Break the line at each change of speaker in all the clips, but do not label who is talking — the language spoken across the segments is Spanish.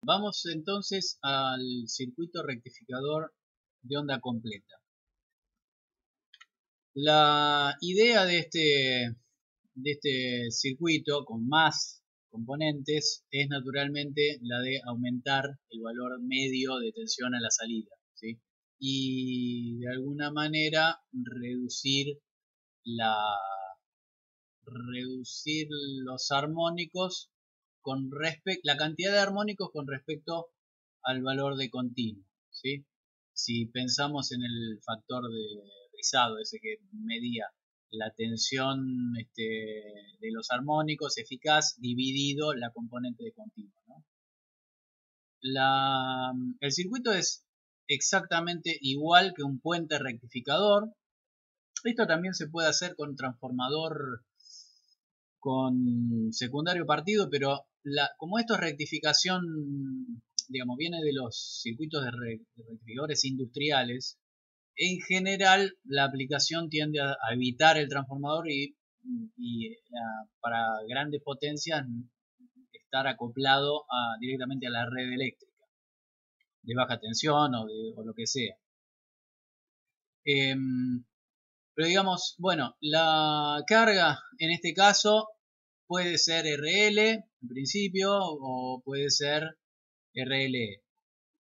Vamos entonces al circuito rectificador de onda completa. La idea de este circuito con más componentes es naturalmente la de aumentar el valor medio de tensión a la salida, ¿sí? Y de alguna manera reducir los armónicos la cantidad de armónicos con respecto al valor de continuo, ¿sí? Si pensamos en el factor de rizado, ese que medía la tensión de los armónicos eficaz dividido la componente de continuo, ¿no? El circuito es exactamente igual que un puente rectificador. Esto también se puede hacer con transformador con secundario partido, pero como esto es rectificación, digamos, viene de los circuitos de rectificadores industriales, en general la aplicación tiende a evitar el transformador y para grandes potencias estar acoplado directamente a la red eléctrica de baja tensión o lo que sea. Pero digamos, bueno, la carga en este caso puede ser RL en principio o puede ser RLE.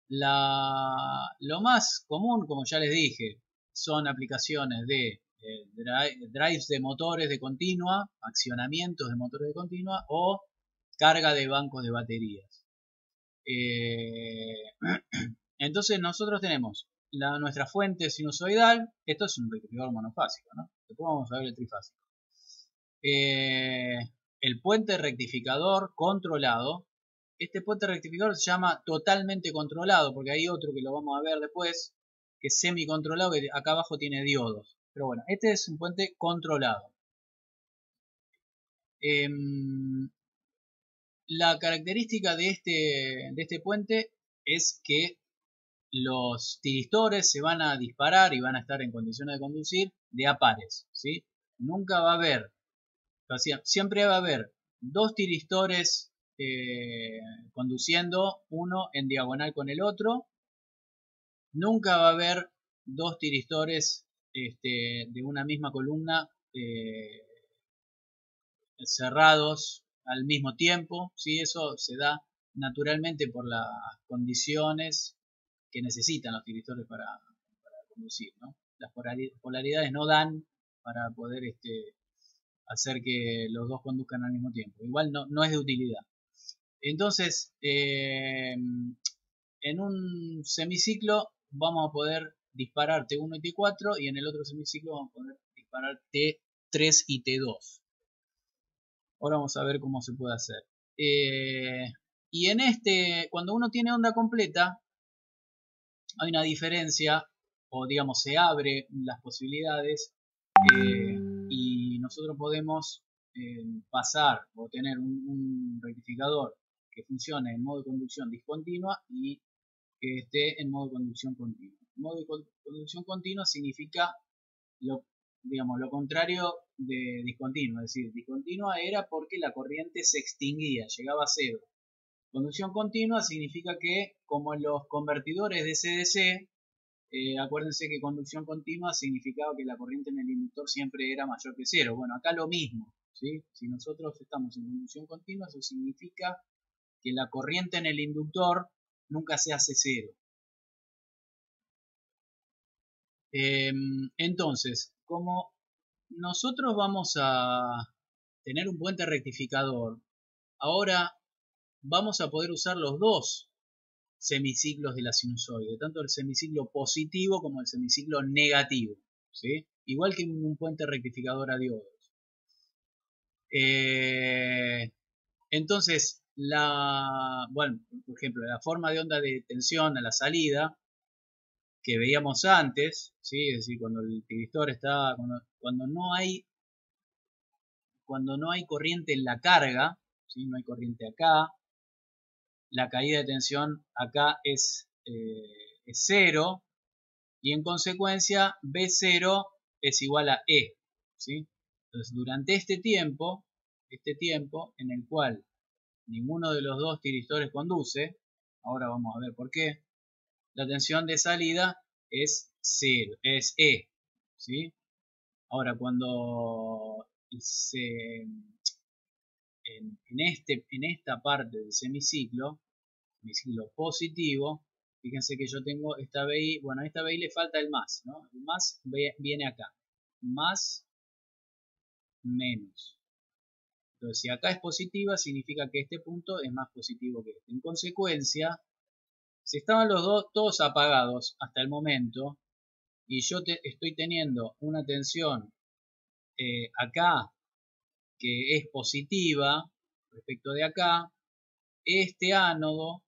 Lo más común, como ya les dije, son aplicaciones de drives de motores de continua, accionamientos de motores de continua o carga de bancos de baterías. Entonces nosotros tenemos nuestra fuente sinusoidal. Esto es un rectificador monofásico, ¿no? Después vamos a ver el trifásico. El puente rectificador controlado. Este puente rectificador se llama totalmente controlado, porque hay otro que lo vamos a ver después, que es semi-controlado, que acá abajo tiene diodos. Pero bueno, este es un puente controlado. La característica de este puente es que los tiristores se van a disparar y van a estar en condiciones de conducir de a pares, ¿sí? Nunca va a haber, siempre va a haber dos tiristores conduciendo, uno en diagonal con el otro. Nunca va a haber dos tiristores de una misma columna cerrados al mismo tiempo, ¿sí? Eso se da naturalmente por las condiciones que necesitan los tiristores para conducir, ¿no? Las polaridades no dan para poder hacer que los dos conduzcan al mismo tiempo. Igual no es de utilidad. Entonces, en un semiciclo vamos a poder disparar T1 y T4 y en el otro semiciclo vamos a poder disparar T3 y T2. Ahora vamos a ver cómo se puede hacer. Y cuando uno tiene onda completa, hay una diferencia, o digamos, se abren las posibilidades y nosotros podemos pasar o tener un rectificador que funcione en modo de conducción discontinua y que esté en modo de conducción continua. Modo de conducción continua significa digamos, lo contrario de discontinua, es decir, discontinua era porque la corriente se extinguía, llegaba a cero. Conducción continua significa que, como en los convertidores de DC-DC, acuérdense que conducción continua significaba que la corriente en el inductor siempre era mayor que cero. Bueno, acá lo mismo, ¿sí? Si nosotros estamos en conducción continua, eso significa que la corriente en el inductor nunca se hace cero. Entonces, como nosotros vamos a tener un puente rectificador, ahora vamos a poder usar los dos semiciclos de la sinusoide, tanto el semiciclo positivo como el semiciclo negativo, ¿sí? Igual que en un puente rectificador a diodos. Entonces, bueno, por ejemplo, la forma de onda de tensión a la salida que veíamos antes, ¿sí? Es decir, cuando el tiristor está, cuando no hay corriente en la carga, ¿sí? No hay corriente acá, la caída de tensión acá es cero y en consecuencia B0 es igual a E, ¿sí? Entonces, durante este tiempo en el cual ninguno de los dos tiristores conduce, Ahora vamos a ver por qué. La tensión de salida es 0, es E, ¿sí? Ahora, cuando en esta parte del semiciclo positivo, fíjense que yo tengo esta BI, bueno, a esta BI le falta el más, ¿no? El más viene acá, más, menos. Entonces, si acá es positiva, significa que este punto es más positivo que este. En consecuencia, si estaban los dos todos apagados hasta el momento, y yo estoy teniendo una tensión acá que es positiva respecto de acá, este ánodo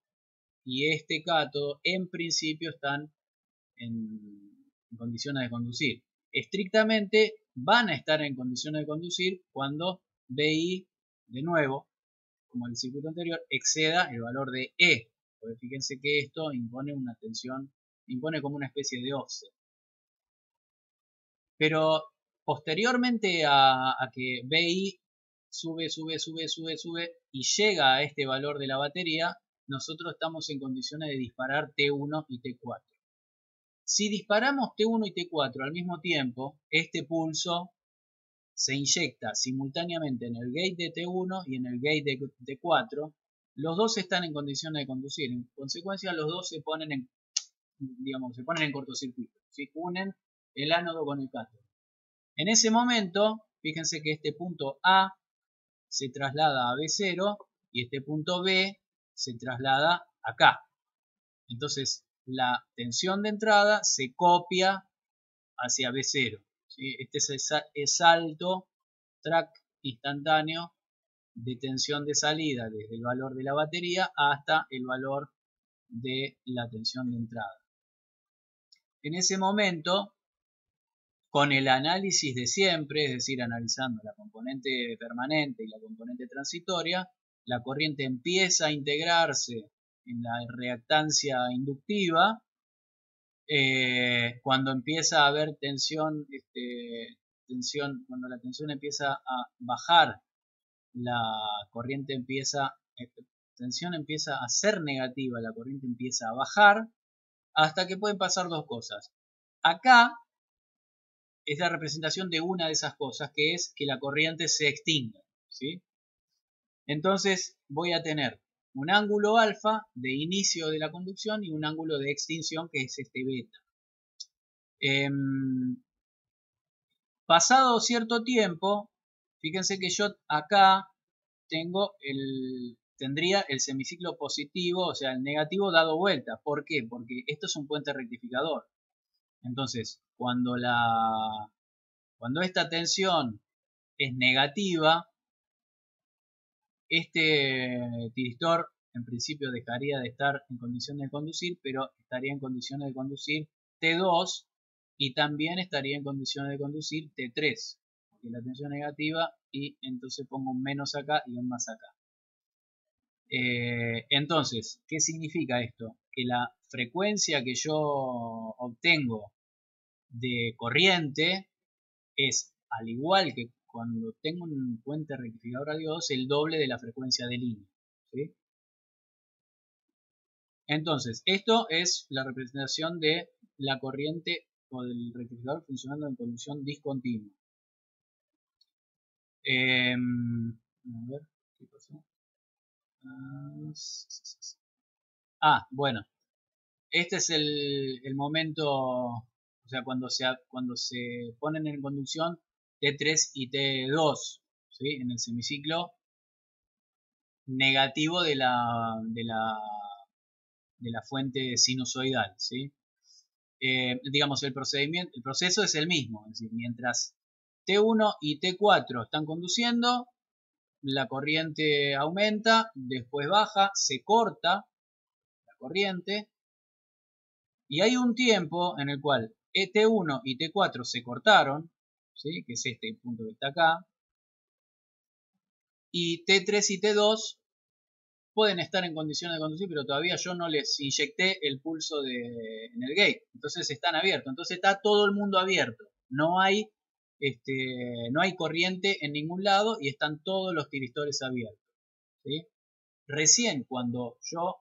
y este cátodo en principio están en condiciones de conducir. Estrictamente van a estar en condiciones de conducir cuando BI, de nuevo, como el circuito anterior, exceda el valor de E. Porque fíjense que esto impone una tensión, impone como una especie de offset. Pero posteriormente a que BI sube y llega a este valor de la batería, nosotros estamos en condiciones de disparar T1 y T4. Si disparamos T1 y T4 al mismo tiempo, este pulso se inyecta simultáneamente en el gate de T1 y en el gate de T4. Los dos están en condiciones de conducir. En consecuencia, los dos se ponen en cortocircuito. ¿Sí? Unen el ánodo con el cátodo. En ese momento, fíjense que este punto A se traslada a B0 y este punto B se traslada acá. Entonces, la tensión de entrada se copia hacia B0. ¿Sí? Este es el salto track instantáneo de tensión de salida desde el valor de la batería hasta el valor de la tensión de entrada. En ese momento, con el análisis de siempre, es decir, analizando la componente permanente y la componente transitoria, la corriente empieza a integrarse en la reactancia inductiva. Cuando empieza a haber tensión, cuando la tensión empieza a bajar, la corriente tensión empieza a ser negativa, la corriente empieza a bajar, hasta que pueden pasar dos cosas. Acá es la representación de una de esas cosas, que es que la corriente se extinga, ¿sí? Entonces voy a tener un ángulo alfa de inicio de la conducción y un ángulo de extinción, que es este beta. Pasado cierto tiempo, fíjense que yo acá tendría el semiciclo positivo, o sea, el negativo dado vuelta. ¿Por qué? Porque esto es un puente rectificador. Entonces, cuando esta tensión es negativa, este tiristor en principio dejaría de estar en condiciones de conducir, pero estaría en condiciones de conducir T2 y también estaría en condiciones de conducir T3, porque la tensión negativa, y entonces pongo un menos acá y un más acá. Entonces, ¿qué significa esto? Que la frecuencia que yo obtengo de corriente es, al igual que cuando tengo un puente rectificador a 2, el doble de la frecuencia de línea. ¿Sí? Entonces, esto es la representación de la corriente o del rectificador funcionando en conducción discontinua. A ver, ¿qué pasó? Bueno. Este es el momento, o sea, cuando se ponen en conducción T3 y T2, ¿sí? En el semiciclo negativo de la fuente sinusoidal, ¿sí? Digamos, el proceso es el mismo, es decir, mientras T1 y T4 están conduciendo, la corriente aumenta, después baja, se corta la corriente, y hay un tiempo en el cual T1 y T4 se cortaron, ¿sí? Que es este punto que está acá, y T3 y T2 pueden estar en condiciones de conducir, pero todavía yo no les inyecté el pulso en el gate, entonces están abiertos, entonces está todo el mundo abierto, no hay corriente en ningún lado y están todos los tiristores abiertos, ¿sí? Recién cuando yo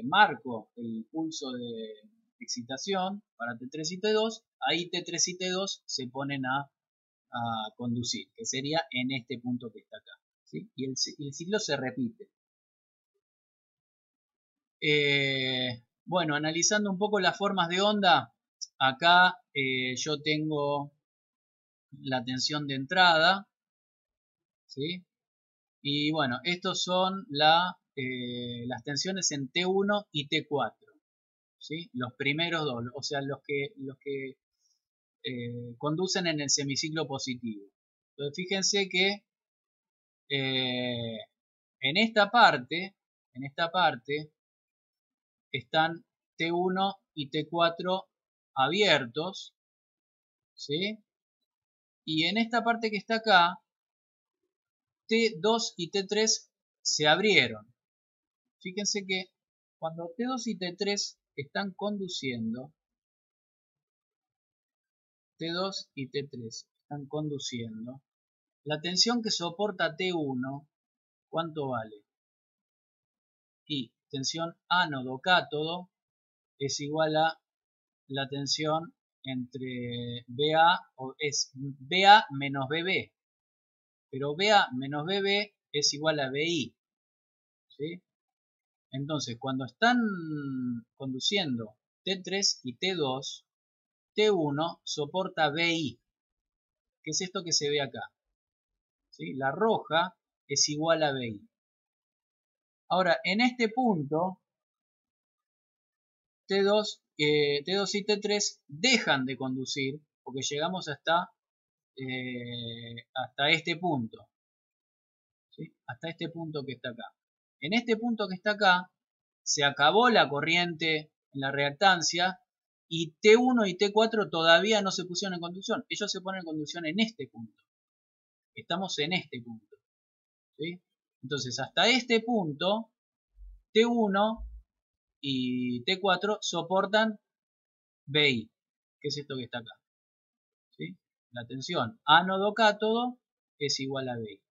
marco el pulso de excitación para T3 y T2, ahí T3 y T2 se ponen a conducir, que sería en este punto que está acá, ¿sí? Y el ciclo se repite. Bueno, analizando un poco las formas de onda, acá yo tengo la tensión de entrada, ¿sí? Y bueno, estos son las tensiones en T1 y T4, ¿sí? Los primeros dos, o sea, los que conducen en el semiciclo positivo. Entonces fíjense que en esta parte están T1 y T4 abiertos, ¿sí? Y en esta parte que está acá, T2 y T3 se abrieron. Fíjense que cuando T2 y T3 están conduciendo, T2 y T3 están conduciendo, la tensión que soporta T1, ¿cuánto vale? Y tensión ánodo-cátodo es igual a la tensión entre BA, o es BA menos BB, pero BA menos BB es igual a BI, ¿sí? Entonces, cuando están conduciendo T3 y T2, T1 soporta BI, que es esto que se ve acá, ¿sí? La roja es igual a BI. Ahora, en este punto, T2 y T3 dejan de conducir porque llegamos hasta este punto, ¿sí? Hasta este punto que está acá. En este punto que está acá se acabó la corriente en la reactancia y T1 y T4 todavía no se pusieron en conducción. Ellos se ponen en conducción en este punto. Estamos en este punto, ¿sí? Entonces hasta este punto T1 y T4 soportan BI, que es esto que está acá, ¿sí? La tensión ánodo-cátodo es igual a BI.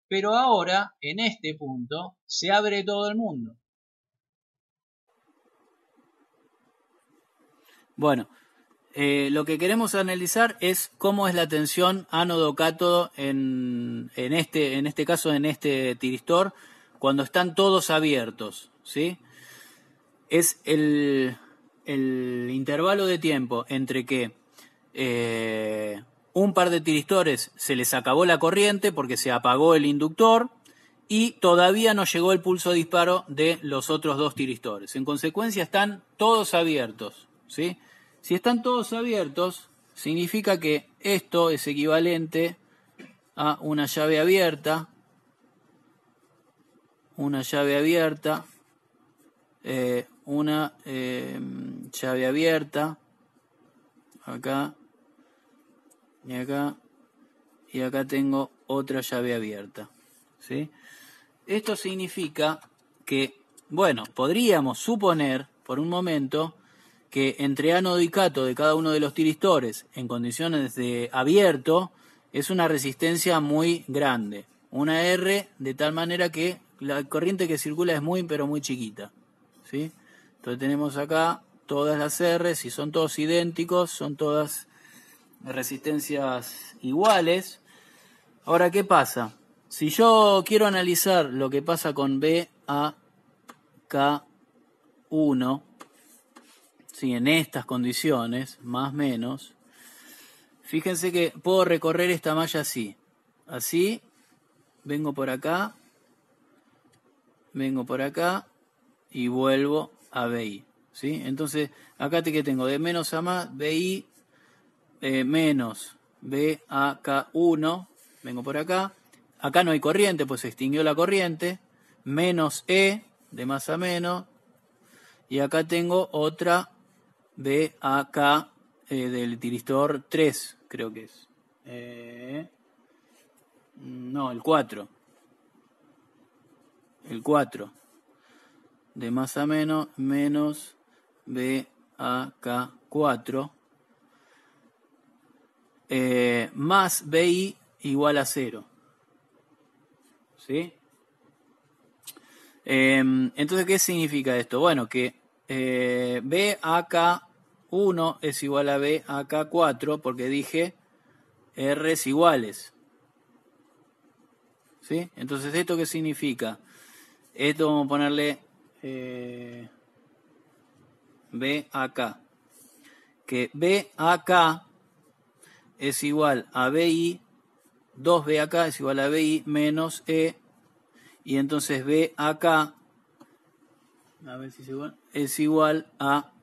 Pero ahora, en este punto, se abre todo el mundo.
Bueno, lo que queremos analizar es cómo es la tensión ánodo-cátodo en este caso, en este tiristor, cuando están todos abiertos, ¿sí? Es el intervalo de tiempo entre que un par de tiristores se les acabó la corriente porque se apagó el inductor y todavía no llegó el pulso disparo de los otros dos tiristores. En consecuencia están todos abiertos, ¿sí? Si están todos abiertos, significa que esto es equivalente a una llave abierta, una llave abierta, acá y acá, y acá tengo otra llave abierta, ¿sí? Esto significa que, bueno, podríamos suponer por un momento que entre ánodo y cátodo de cada uno de los tiristores en condiciones de abierto es una resistencia muy grande, una R de tal manera que la corriente que circula es muy pero muy chiquita, ¿sí? Entonces tenemos acá todas las R, si son todos idénticos, son todas resistencias iguales. Ahora, ¿qué pasa? Si yo quiero analizar lo que pasa con BAK1, ¿sí? En estas condiciones, más o menos, fíjense que puedo recorrer esta malla así. Así, vengo por acá y vuelvo a BI, ¿sí? Entonces, acá que tengo de menos a más, BI menos BAK1, vengo por acá. Acá no hay corriente, pues se extinguió la corriente, menos E, de más a menos, y acá tengo otra BAK del tiristor 3, creo que es. No, el 4. El 4. De más a menos, menos BAK4, más BI igual a 0. ¿Sí? Entonces, ¿qué significa esto? Bueno, que BAK1 es igual a BAK4 porque dije R's iguales. ¿Sí? Entonces, ¿esto qué significa? Esto vamos a ponerle BAK. Que BAK es igual a BI, 2BAK es igual a BI menos E, y entonces BAK, a ver si es igual a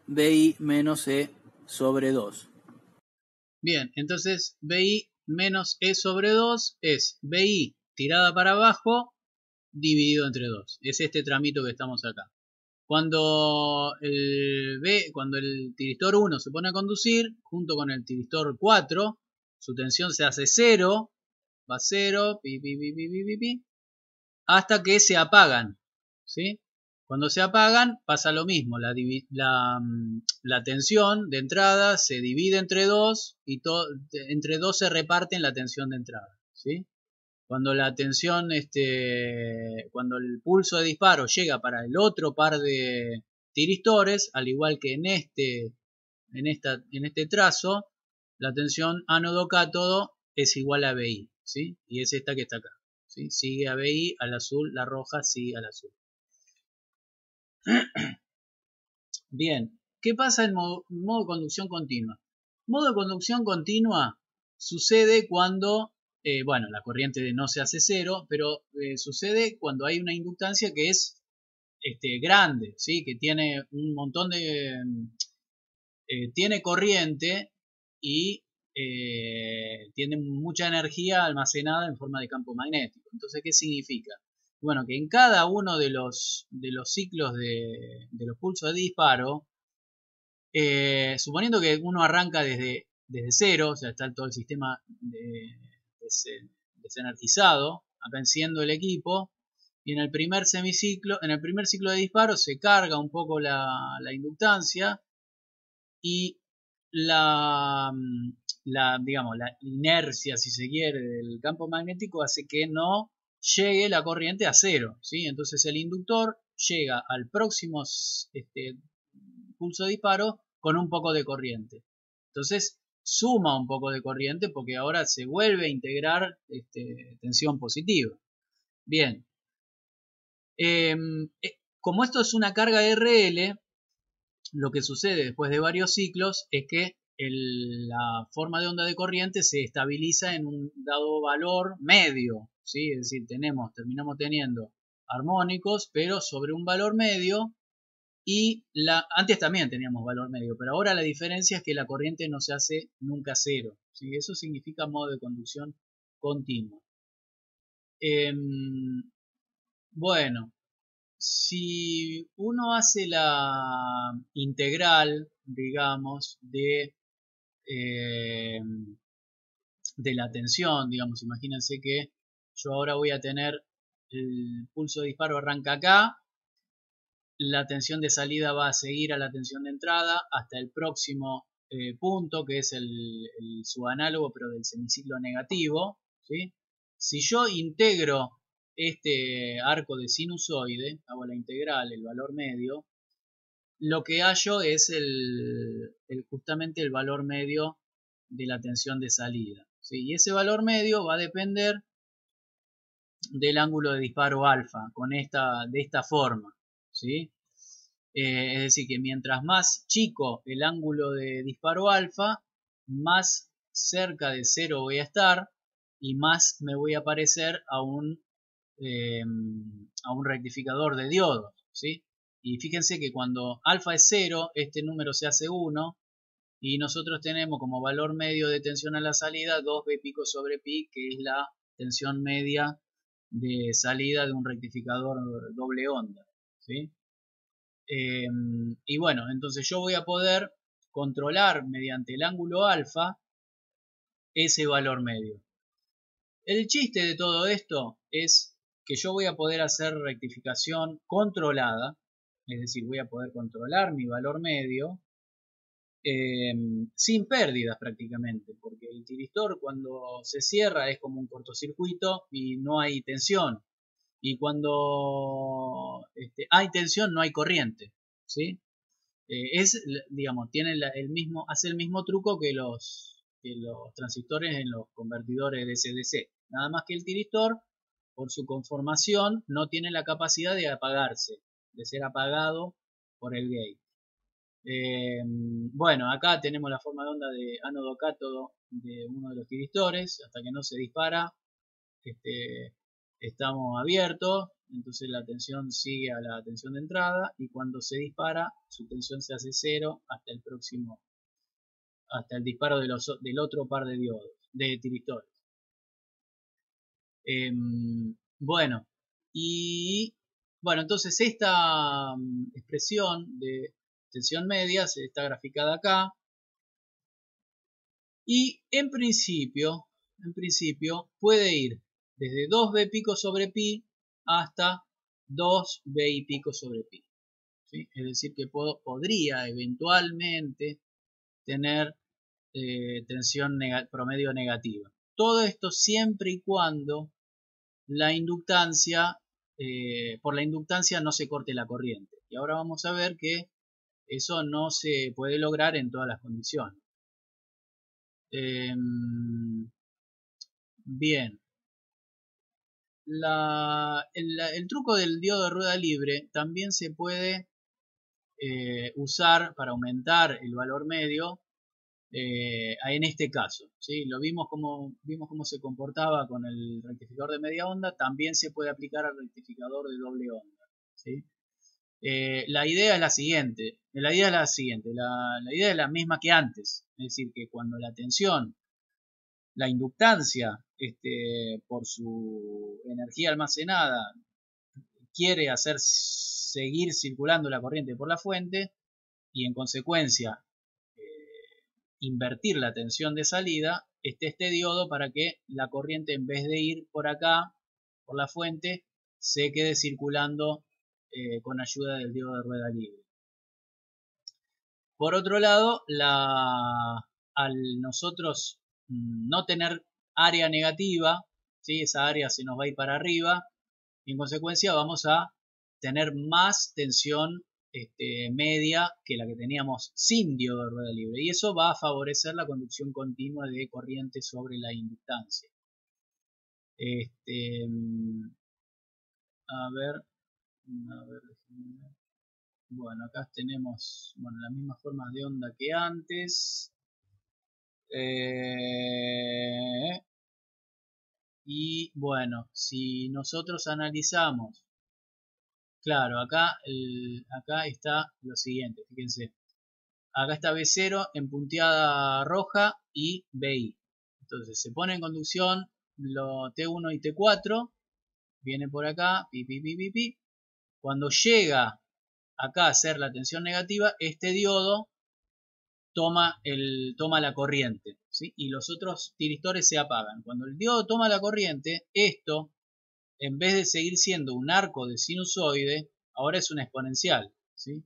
BI menos E sobre 2.
Bien, entonces BI menos E sobre 2 es BI tirada para abajo dividido entre 2. Es este tramito que estamos acá. Cuando el tiristor 1 se pone a conducir, junto con el tiristor 4, su tensión se hace 0, va 0, pi, pi, pi, pi, pi, pi, hasta que se apagan, ¿sí? Cuando se apagan pasa lo mismo, la tensión de entrada se divide entre 2 y entre 2 se reparten la tensión de entrada, ¿sí? Cuando la tensión, cuando el pulso de disparo llega para el otro par de tiristores, al igual que en este trazo, la tensión ánodo-cátodo es igual a BI, ¿sí? Y es esta que está acá, ¿sí? Sigue a BI al azul, la roja sigue al azul. Bien, ¿qué pasa en modo de conducción continua? Modo de conducción continua sucede cuando, bueno, la corriente no se hace cero, pero sucede cuando hay una inductancia que es grande, ¿sí? Que tiene un montón de... tiene corriente y tiene mucha energía almacenada en forma de campo magnético. Entonces, ¿qué significa? Bueno, que en cada uno de los ciclos de los pulsos de disparo, suponiendo que uno arranca desde cero, o sea, está todo el sistema desenergizado, acá enciendo el equipo, y en el primer semiciclo, en el primer ciclo de disparo se carga un poco la inductancia y digamos, la inercia, si se quiere, del campo magnético hace que no llegue la corriente a cero, ¿sí? Entonces el inductor llega al próximo pulso de disparo con un poco de corriente. Entonces suma un poco de corriente porque ahora se vuelve a integrar tensión positiva. Bien. Como esto es una carga RL, lo que sucede después de varios ciclos es que la forma de onda de corriente se estabiliza en un dado valor medio, ¿sí? Es decir, terminamos teniendo armónicos, pero sobre un valor medio, y antes también teníamos valor medio, pero ahora la diferencia es que la corriente no se hace nunca cero, ¿sí? Eso significa modo de conducción continua. Bueno, si uno hace la integral, digamos, eh, de la tensión, digamos, imagínense que yo ahora voy a tener el pulso de disparo arranca acá, la tensión de salida va a seguir a la tensión de entrada hasta el próximo punto, que es su análogo, pero del semiciclo negativo, ¿sí? Si yo integro este arco de sinusoide, hago la integral, el valor medio, lo que hallo es justamente el valor medio de la tensión de salida, ¿sí? Y ese valor medio va a depender del ángulo de disparo alfa, de esta forma, ¿sí? Es decir, que mientras más chico el ángulo de disparo alfa, más cerca de cero voy a estar y más me voy a parecer a un rectificador de diodos, ¿sí? Y fíjense que cuando alfa es 0, este número se hace 1 y nosotros tenemos como valor medio de tensión a la salida 2B pico sobre pi, que es la tensión media de salida de un rectificador doble onda, ¿sí? Y bueno, entonces yo voy a poder controlar mediante el ángulo alfa ese valor medio. El chiste de todo esto es que yo voy a poder hacer rectificación controlada, es decir, voy a poder controlar mi valor medio sin pérdidas prácticamente, porque el tiristor cuando se cierra es como un cortocircuito y no hay tensión. Y cuando hay tensión no hay corriente, ¿sí? Digamos, tiene hace el mismo truco que los transistores en los convertidores DC-DC. Nada más que el tiristor, por su conformación, no tiene la capacidad de apagarse, de ser apagado por el gate. Bueno, acá tenemos la forma de onda de ánodo-cátodo de uno de los tiristores. Hasta que no se dispara, estamos abiertos, entonces la tensión sigue a la tensión de entrada, y cuando se dispara su tensión se hace cero hasta el disparo del otro par de diodos, de tiristores. Bueno, entonces esta expresión de tensión media está graficada acá, y en principio puede ir desde 2b pico sobre pi hasta 2b y pico sobre pi, ¿sí? Es decir, que podría eventualmente tener tensión promedio negativa. Todo esto siempre y cuando la inductancia, por la inductancia no se corte la corriente. Y ahora vamos a ver que eso no se puede lograr en todas las condiciones. Bien. El truco del diodo de rueda libre también se puede usar para aumentar el valor medio en este caso, ¿sí? Vimos cómo se comportaba con el rectificador de media onda. También se puede aplicar al rectificador de doble onda, ¿sí? La idea es la siguiente, la idea es la misma que antes, es decir, que cuando la tensión, la inductancia, por su energía almacenada, quiere hacer seguir circulando la corriente por la fuente, y en consecuencia invertir la tensión de salida, este diodo para que la corriente, en vez de ir por acá, por la fuente, se quede circulando con ayuda del diodo de rueda libre. Por otro lado, al nosotros no tener área negativa, ¿sí? Esa área se nos va a ir para arriba, y en consecuencia vamos a tener más tensión media que la que teníamos sin diodo de rueda libre, y eso va a favorecer la conducción continua de corriente sobre la inductancia. A ver, bueno, acá tenemos las mismas formas de onda que antes. Y bueno, si nosotros analizamos, claro, acá está lo siguiente, fíjense. Acá está B0 en punteada roja y BI. Entonces se pone en conducción lo T1 y T4. Viene por acá, pi, pi, pi, pi, pi. Cuando llega acá a ser la tensión negativa, este diodo toma la corriente, ¿sí? Y los otros tiristores se apagan. Cuando el diodo toma la corriente, esto, en vez de seguir siendo un arco de sinusoide, ahora es una exponencial, ¿sí?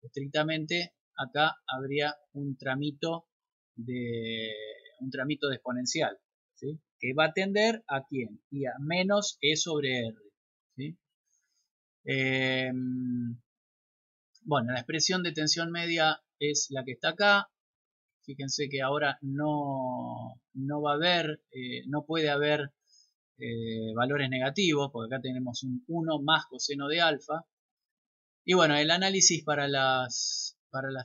Estrictamente acá habría un tramito de exponencial, ¿sí? Que va a tender a quién, y a menos E sobre R, ¿sí? Bueno, la expresión de tensión media es la que está acá. Fíjense que ahora no va a haber, no puede haber valores negativos, porque acá tenemos un 1 más coseno de alfa. Y bueno, el análisis para las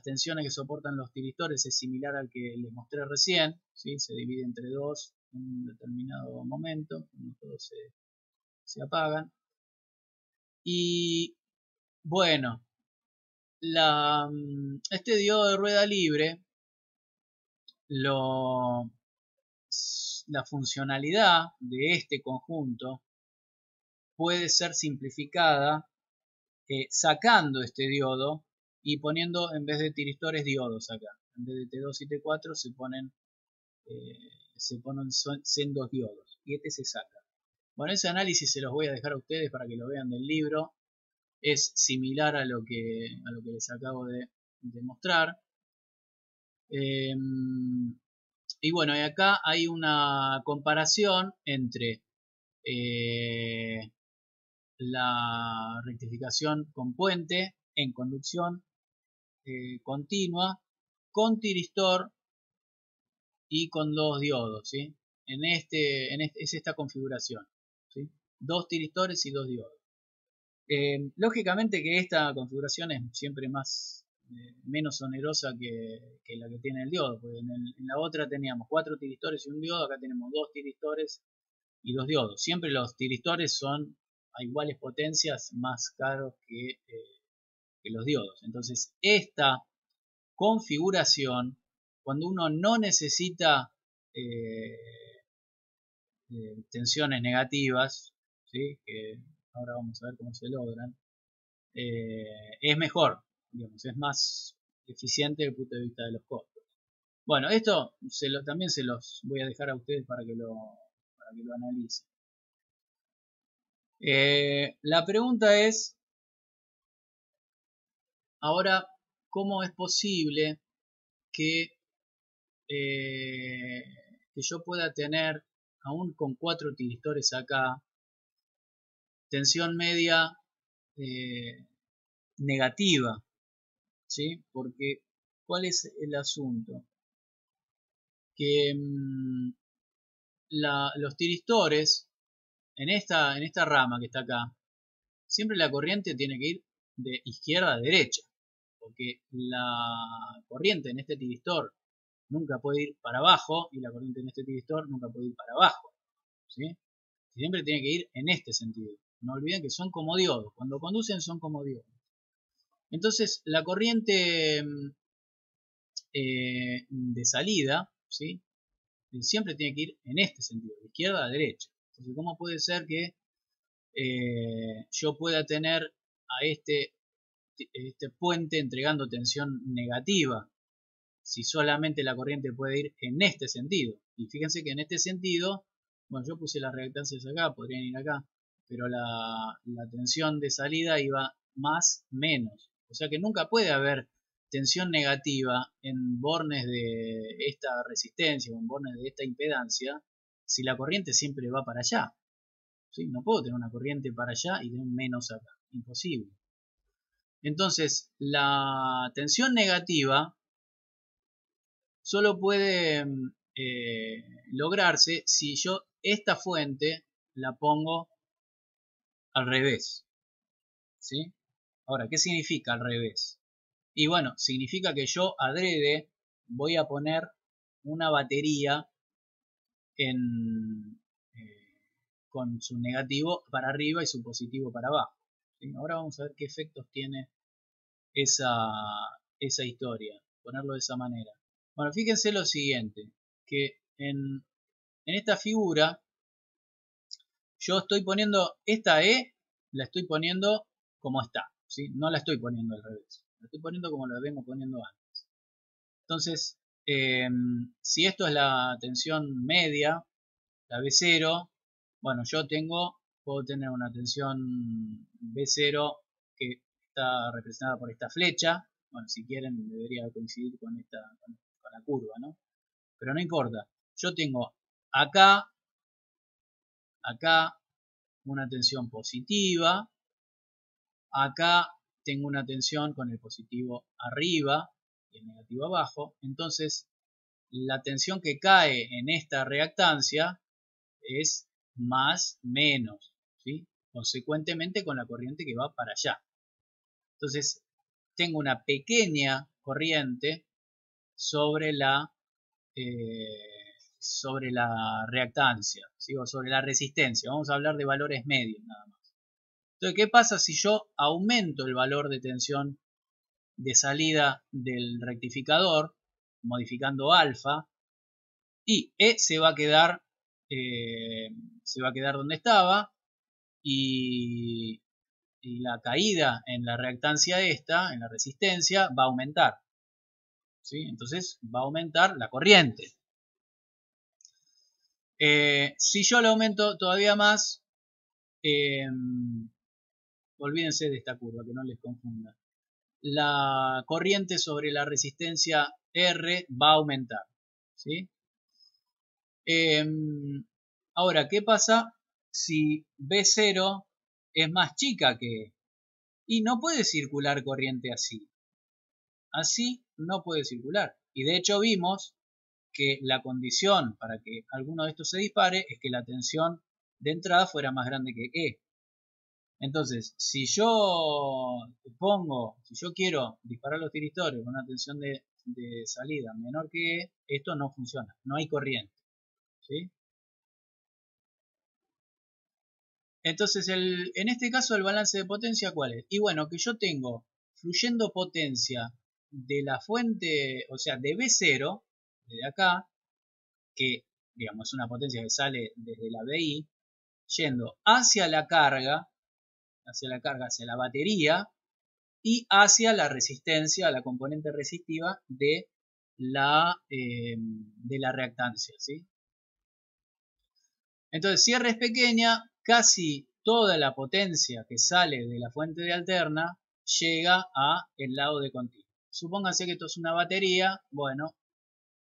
tensiones que soportan los tiristores es similar al que les mostré recién, ¿sí? Se divide entre dos en un determinado momento, cuando todos se apagan. Y bueno, este diodo de rueda libre, la funcionalidad de este conjunto puede ser simplificada sacando este diodo y poniendo, en vez de tiristores, diodos acá. En vez de T2 y T4 se ponen sendos diodos, y este se saca. Bueno, ese análisis se los voy a dejar a ustedes para que lo vean del libro. Es similar a lo que les acabo de mostrar. Y bueno, acá hay una comparación entre la rectificación con puente en conducción continua, con tiristor y con 2 diodos, ¿sí? Es esta configuración, ¿sí? 2 tiristores y 2 diodos. Lógicamente que esta configuración es siempre menos onerosa que la que tiene el diodo, porque en la otra teníamos 4 tiristores y un diodo, acá tenemos 2 tiristores y 2 diodos. Siempre los tiristores son a iguales potencias más caros que los diodos. Entonces esta configuración, cuando uno no necesita tensiones negativas, ¿sí? Que ahora vamos a ver cómo se logran, es mejor, digamos, es más eficiente desde el punto de vista de los costos. Bueno, esto también se los voy a dejar a ustedes para que lo analicen. La pregunta es, ahora, ¿cómo es posible que yo pueda tener, aún con 4 tiristores acá, tensión media negativa? ¿Sí? Porque, ¿cuál es el asunto? Que los tiristores, en esta rama que está acá, siempre la corriente tiene que ir de izquierda a derecha, porque la corriente en este tiristor nunca puede ir para abajo y la corriente en este tiristor nunca puede ir para abajo, ¿sí? Siempre tiene que ir en este sentido. No olviden que son como diodos, cuando conducen son como diodos. Entonces la corriente de salida, ¿sí? Siempre tiene que ir en este sentido, de izquierda a derecha. Entonces, ¿cómo puede ser que yo pueda tener a este puente entregando tensión negativa si solamente la corriente puede ir en este sentido? Y fíjense que en este sentido, bueno, yo puse las reactancias acá, podrían ir acá, pero la tensión de salida iba más menos. O sea que nunca puede haber tensión negativa en bornes de esta resistencia o en bornes de esta impedancia si la corriente siempre va para allá. ¿Sí? No puedo tener una corriente para allá y tener menos acá. Imposible. Entonces, la tensión negativa solo puede lograrse si yo esta fuente la pongo al revés. ¿Sí? Ahora, ¿qué significa al revés? Y bueno, significa que yo adrede voy a poner una batería con su negativo para arriba y su positivo para abajo. ¿Sí? Ahora vamos a ver qué efectos tiene esa historia, ponerlo de esa manera. Bueno, fíjense lo siguiente, que en esta figura yo estoy poniendo esta E, la estoy poniendo como está, ¿sí? No la estoy poniendo al revés, la estoy poniendo como la vengo poniendo antes. Entonces, si esto es la tensión media, la B0, bueno, puedo tener una tensión B0 que está representada por esta flecha. Bueno, si quieren debería coincidir con la curva, ¿no? Pero no importa. Yo tengo acá una tensión positiva. Acá tengo una tensión con el positivo arriba y el negativo abajo. Entonces, la tensión que cae en esta reactancia es más menos, ¿sí? Consecuentemente con la corriente que va para allá. Entonces, tengo una pequeña corriente sobre la reactancia, ¿sí? O sobre la resistencia. Vamos a hablar de valores medios nada más. Entonces, ¿qué pasa si yo aumento el valor de tensión de salida del rectificador, modificando alfa, y E se va a quedar donde estaba, y la caída en la reactancia en la resistencia, va a aumentar, ¿sí? Entonces va a aumentar la corriente. Si yo lo aumento todavía más, olvídense de esta curva, que no les confunda. La corriente sobre la resistencia R va a aumentar, ¿sí? Ahora, ¿qué pasa si B0 es más chica que E. Y no puede circular corriente así. Así no puede circular. Y de hecho vimos que la condición para que alguno de estos se dispare es que la tensión de entrada fuera más grande que E. Entonces, si yo quiero disparar los tiristores con una tensión de salida menor que E, esto no funciona, no hay corriente. ¿Sí? Entonces, en este caso, el balance de potencia, ¿cuál es? Y bueno, que yo tengo fluyendo potencia de la fuente, o sea, de B0, desde acá, que digamos es una potencia que sale desde la BI, yendo hacia la carga, hacia la batería, y hacia la resistencia, la componente resistiva de la reactancia. ¿Sí? Entonces, si R es pequeña, casi toda la potencia que sale de la fuente de alterna llega a el lado de continuo. Supóngase que esto es una batería, bueno,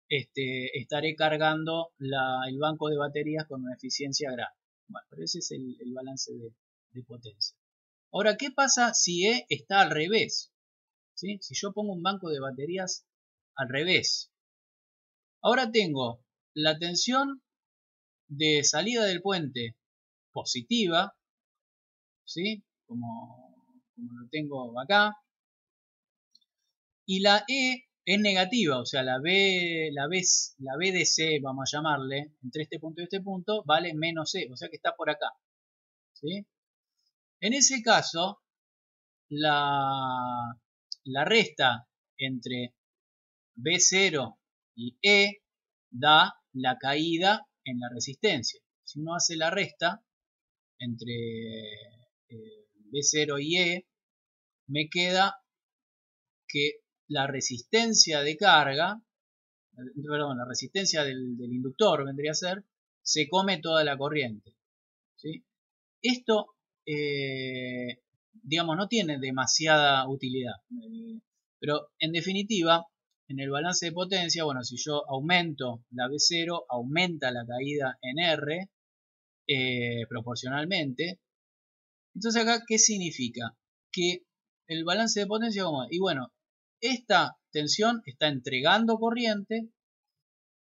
estaré cargando el banco de baterías con una eficiencia grande. Bueno, pero ese es el balance de potencia. Ahora, ¿qué pasa si E está al revés? ¿Sí? Si yo pongo un banco de baterías al revés. Ahora tengo la tensión de salida del puente positiva, ¿sí? Como lo tengo acá. Y la E es negativa, o sea, la B de C, vamos a llamarle, entre este punto y este punto, vale menos E, o sea que está por acá. ¿Sí? En ese caso, la resta entre B0 y E da la caída en la resistencia. Si uno hace la resta entre B0 y E, me queda que la resistencia de carga, perdón, la resistencia del inductor vendría a ser, se come toda la corriente. ¿Sí? Esto, digamos, no tiene demasiada utilidad. Pero en definitiva, en el balance de potencia, bueno, si yo aumento la B0, aumenta la caída en R proporcionalmente. Entonces acá, ¿qué significa? Que el balance de potencia, ¿cómo es? Y bueno, esta tensión está entregando corriente,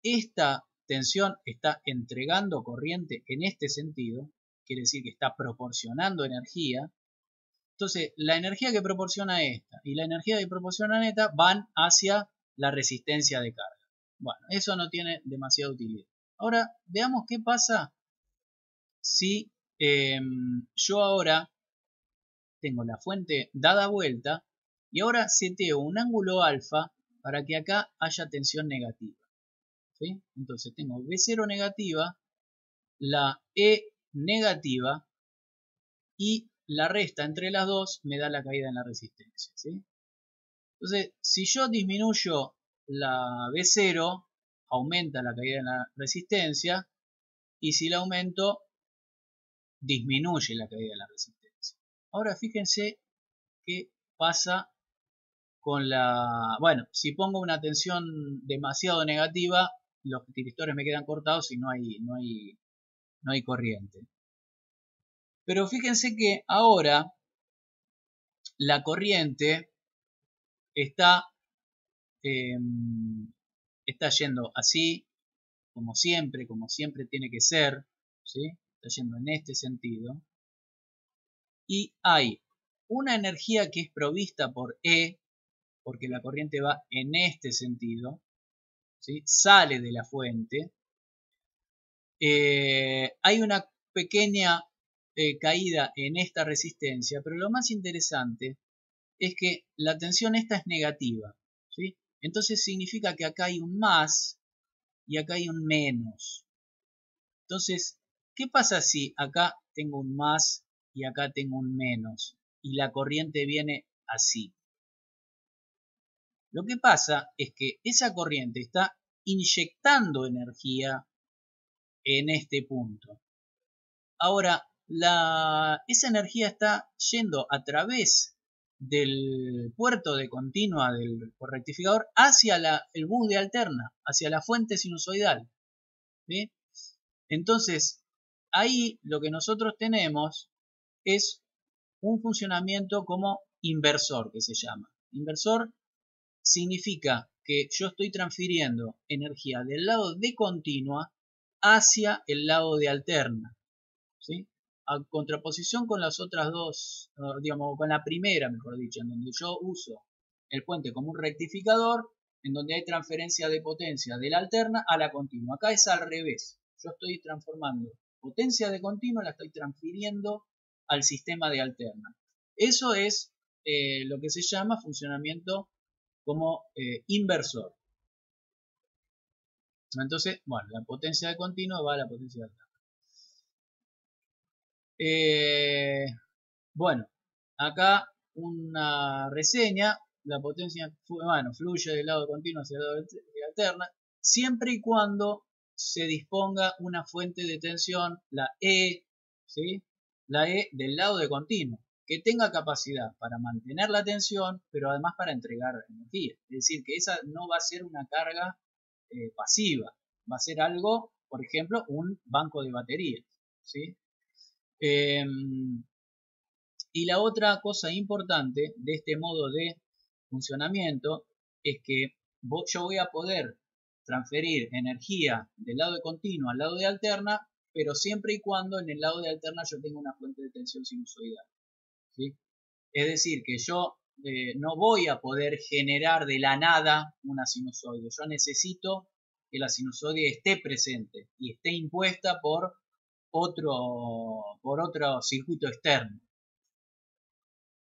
esta tensión está entregando corriente en este sentido, quiere decir que está proporcionando energía. Entonces, la energía que proporciona esta y la energía que proporciona esta van hacia la resistencia de carga. Bueno, eso no tiene demasiada utilidad. Ahora, veamos qué pasa si yo ahora tengo la fuente dada vuelta y ahora seteo un ángulo alfa para que acá haya tensión negativa. ¿Sí? Entonces tengo B0 negativa, la E negativa y la resta entre las dos me da la caída en la resistencia. ¿Sí? Entonces, si yo disminuyo la B0, aumenta la caída en la resistencia, y si la aumento, disminuye la caída en la resistencia. Ahora fíjense qué pasa con la... Bueno, si pongo una tensión demasiado negativa, los tiristores me quedan cortados y no hay corriente. Pero fíjense que ahora la corriente está yendo así, como siempre tiene que ser, ¿sí? Está yendo en este sentido. Y hay una energía que es provista por E, porque la corriente va en este sentido, ¿sí? Sale de la fuente. Hay una pequeña caída en esta resistencia, pero lo más interesante es que la tensión esta es negativa, ¿sí? Entonces significa que acá hay un más y acá hay un menos. Entonces, ¿qué pasa si acá tengo un más y acá tengo un menos y la corriente viene así? Lo que pasa es que esa corriente está inyectando energía en este punto. Ahora, esa energía está yendo a través del puerto de continua del rectificador hacia el bus de alterna, hacia la fuente sinusoidal. ¿Sí? Entonces, ahí lo que nosotros tenemos es un funcionamiento como inversor, que se llama. Inversor significa que yo estoy transfiriendo energía del lado de continua hacia el lado de alterna, ¿sí? A contraposición con las otras dos, digamos, con la primera, mejor dicho, en donde yo uso el puente como un rectificador, en donde hay transferencia de potencia de la alterna a la continua. Acá es al revés. Yo estoy transformando potencia de continua, la estoy transfiriendo al sistema de alterna. Eso es lo que se llama funcionamiento como inversor. Entonces, bueno, la potencia de continua va a la potencia de alterna. Bueno, acá una reseña. La potencia fluye del lado continuo hacia el lado de alterna, siempre y cuando se disponga una fuente de tensión, la E, ¿sí? La E del lado de continuo, que tenga capacidad para mantener la tensión, pero además para entregar energía. Es decir, que esa no va a ser una carga pasiva, va a ser algo, por ejemplo, un banco de baterías, ¿sí? Y la otra cosa importante de este modo de funcionamiento es que yo voy a poder transferir energía del lado de continuo al lado de alterna, pero siempre y cuando en el lado de alterna yo tenga una fuente de tensión sinusoidal, ¿sí? Es decir, que yo no voy a poder generar de la nada una sinusoide. Yo necesito que la sinusoide esté presente y esté impuesta por otro circuito externo.